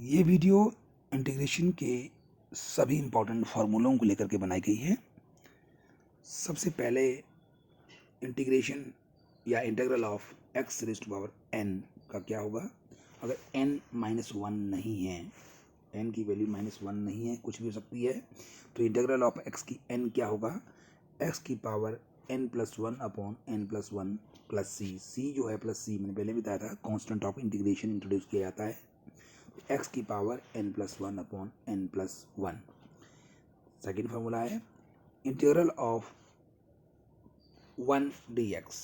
ये video integration के सभी इम्पोर्टेंट फार्मूलों को लेकर के बनाई गई है। सबसे पहले इंटीग्रेशन या integral of X raise to power N का क्या होगा। अगर n -1 नहीं है, n की वैल्यू -1 नहीं है, कुछ भी हो सकती है, तो इंटीग्रल ऑफ x की n क्या होगा, x की power n+1 upon n+1 plus c। c जो है प्लस c मैंने पहले बताया था, कांस्टेंट ऑफ इंटीग्रेशन इंट्रोड्यूस किया जाता है। x की power n+1 upon n+1। Second formula है इंटीग्रल ऑफ 1 dx,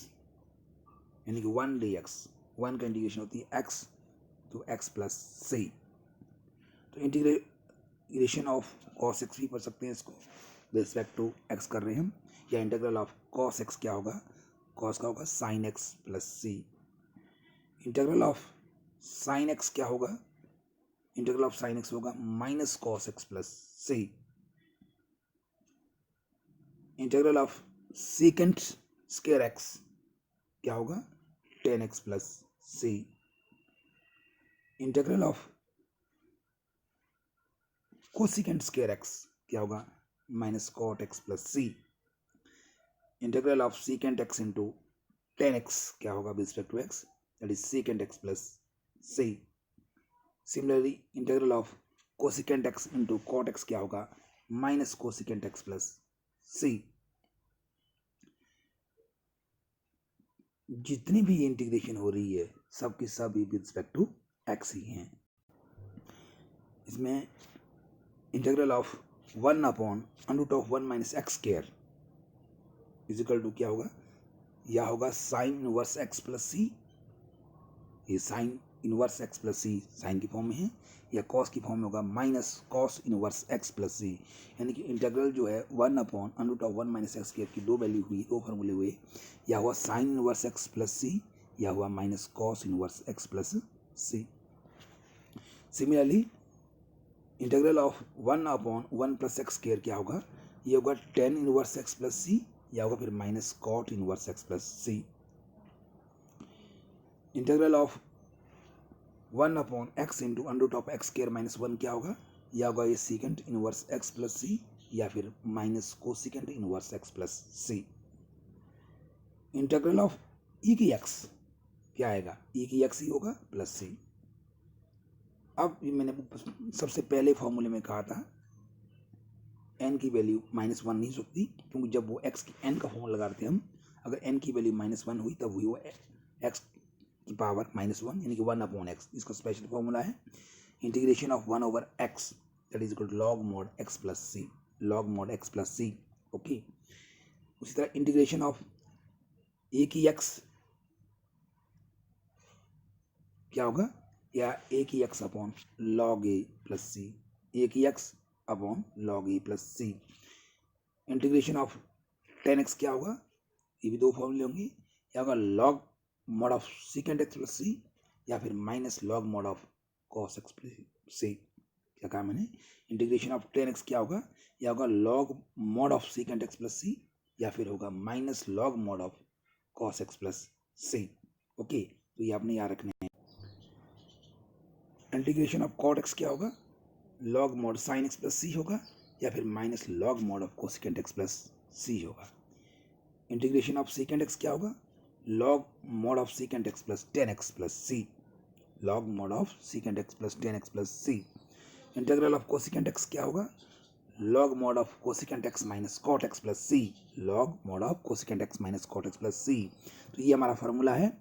यानी कि 1 dx, 1 का इंटीग्रेशन होती है x, तो x प्लस c। तो इंटीग्रेशन ऑफ cos x भी पढ़ सकते हैं, इसको रिस्पेक्ट टू x कर रहे हैं हम। या इंटीग्रल ऑफ cos x क्या होगा, cos का होगा sin x plus c। Integral of sin x क्या होगा, इंटीग्रल ऑफ sin x होगा minus cos x plus c। Integral of second square x क्या होगा, tan x plus c। Integral of cosecant square x क्या होगा, minus cot x plus c। Integral of secant x into tan x क्या होगा with respect to x, that is secant x plus c। Similarly integral of cosecant x into cot x क्या होगा, minus cosecant x plus c। जितनी भी integration हो रही है सब की सब विद रिस्पेक्ट टू x ही हैं। इसमें integral of 1 upon under of 1 minus x square is equal to क्या होगा, या होगा sine inverse x plus C. ये sine inverse x plus C sine की फॉर्म में है, या कॉस की फॉर्म में होगा minus cos inverse x plus C. यानी कि इंटीग्रल जो है 1 upon under of 1 minus x square की दो वैल्यू हुई, दो फार्मूले हुए, या हुआ sine inverse x plus C, या हुआ minus cos inverse x plus C. Similarly integral of 1 upon 1 plus x square क्या होगा, ये होगा tan inverse x plus C, या होगा फिर minus cot inverse x plus C. Integral of 1 upon X into under of x square minus 1 क्या होगा, या होगा ये secant inverse x plus C, या फिर minus cosecant inverse x plus C. Integral of e की x क्या आएगा, ई की x ही होगा प्लस सी। अब मैंने सबसे पहले फॉर्मूले में कहा था n की वैल्यू -1 नहीं हो सकती, क्योंकि जब वो x की n का फॉर्मूला लगाते हैं हम, अगर n की वैल्यू -1 हुई तब हुई वो x की पावर -1, यानी कि 1 अपॉन x। इसका स्पेशल फॉर्मूला है integration of 1 over x that is equal to log mod x plus C, log mod x plus C. Okay, उसी तरह इंटीग्रेशन ऑफ a की x क्या होगा, या a की x upon log a plus C, a की x upon log a plus C. Integration of ten x क्या होगा, ये भी दो फॉर्मूले होंगे, या होगा log mod of second x plus C, या फिर minus log mod of cos x plus C. क्या कहा मैंने, इंटीग्रेशन ऑफ टेन एक्स क्या होगा, या होगा log mod of second x plus C, या फिर होगा minus log mod of cos x plus C. Okay, तो ये आपने याद रखने हैं। इंटीग्रेशन ऑफ कॉट एक्स क्या होगा, log mod sine x plus C होगा, या फिर minus log mod of cosecant x plus C होगा। इंटीग्रेशन ऑफ सेकेंड एक्स क्या होगा, log mod of second x plus tan x plus C, log mod of second x plus tan x plus C. Integral of cosecant x क्या होगा, log mod of cosecant x minus cot x plus C, log mod of cosecant x minus cot x plus सी। तो ये हमारा formula है।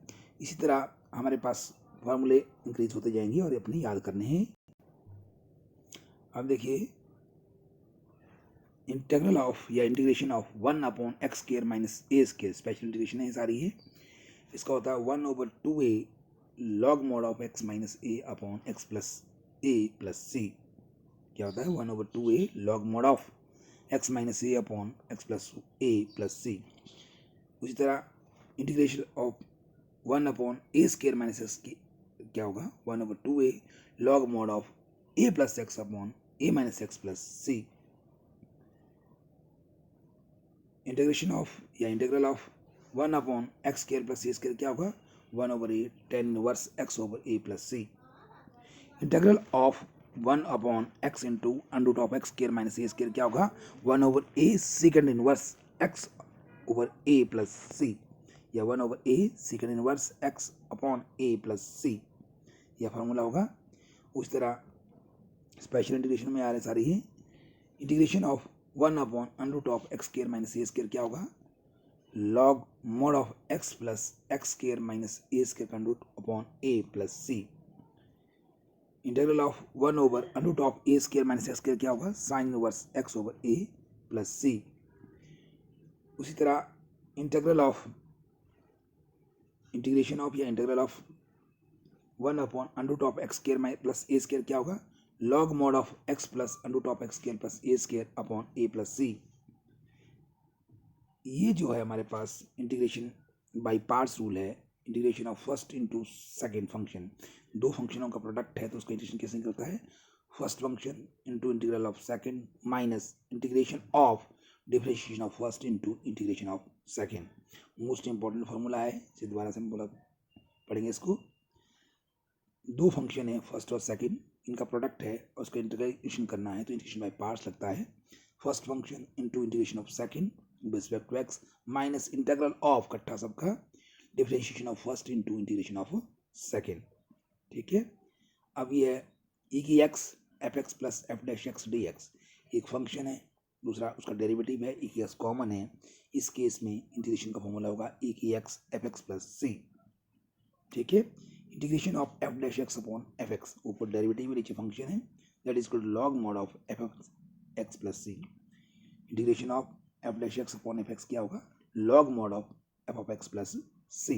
इसी तरह हमारे पास फार्मूले इंक्रीज होते जाएंगे और अपने याद करने हैं। अब देखिए इंटीग्रल ऑफ या integration of 1 upon x square minus a square, special integration है सारी है। इसका होता है 1/2a log mod of x minus a upon x plus a plus C. क्या होता है 1/2a log mod of x minus a upon x plus a plus C. उसी तरह integration of 1 upon a square minus x क्या होगा, 1/2a log mod of A plus x upon a minus x plus C. Integration of या integral of 1 upon x square plus a square क्या होगा, 1/a tan inverse x over a plus C. Integral of 1/x into under root of x square minus a square क्या होगा, 1/a second inverse x over a plus C, या 1/a second inverse x upon a plus C, यह formula होगा। उस तरह special integration में आ रहे सारी ही, integration of 1/√(x² minus a square क्या होगा, log mod of x plus x square minus a square का root upon a plus C. Integral of 1/√(a² minus x square क्या होगा, sine inverse x over a plus C. उसी तरह integration of 1/√(x² plus a square क्या होगा, log mod of x plus √(x² plus a square upon a plus C. ये जो है हमारे पास इंटीग्रेशन बाय पार्ट्स रूल है, integration of first into second function, दो फंक्शनों का प्रोडक्ट है तो उसका इंटीग्रेशन कैसे निकलता है, first function into integral of second minus integration of differentiation of first into integration of second. Most important formula है, इसे दोबारा से हम पढ़ेंगे इसको। दो फंक्शन है फर्स्ट और सेकंड, इनका प्रोडक्ट है और उसका इंटीग्रेशन करना है तो इंटीग्रेशन बाय पार्ट्स लगता है। First function into integration of second respect to x minus integral of कट्ठा सबका differentiation of first into integration of second. ठीक है, अब ये है ई की x f x plus f dash x d x, एक फंक्शन है, दूसरा उसका डेरिवेटिव है, ई की एक्स कॉमन है। इस केस में इंटीग्रेशन का फॉर्मूला होगा ई की x f x plus C. ठीक है, integration of f dash x upon f x, ऊपर डेरिवेटिव नीचे फंक्शन है, that is equal log mod of f x plus C. Integration of f dash x upon f x क्या होगा, log mod of f of x plus C.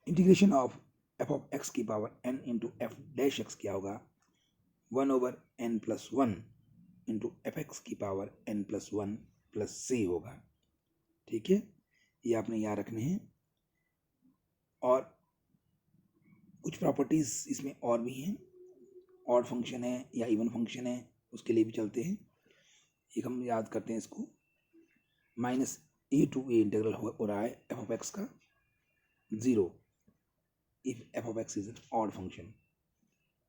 Integration of f of x की power n into f dash x क्या होगा, 1/n plus 1 into F x की power n plus 1 plus C होगा। ठीक है, ये आपने याद रखने हैं। और कुछ प्रॉपर्टीज इसमें और भी हैं, ऑड फंक्शन है या इवन फंक्शन है उसके लिए भी चलते हैं। एक हम याद करते हैं इसको, minus a to a integral हो रहा है एफ ऑफ एक्स का 0 if f of x is an odd function.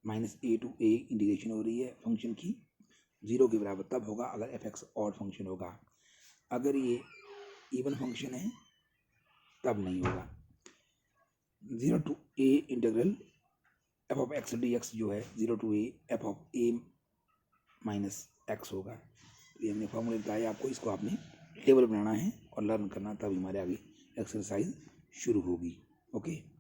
Minus a to a integration हो रही है फंक्शन की, 0 के बराबर तब होगा अगर एफ एक्स ऑड फंक्शन होगा, अगर ये इवन फंक्शन है तब नहीं होगा। 0 to a integral f of x d x जो है 0 to a f of a minus x होगा। ये हमने फॉर्मूले बताया आपको, इसको आपने टेबल बनाना है और लर्न करना, तब हमारे आगे एक्सरसाइज शुरू होगी। ओके।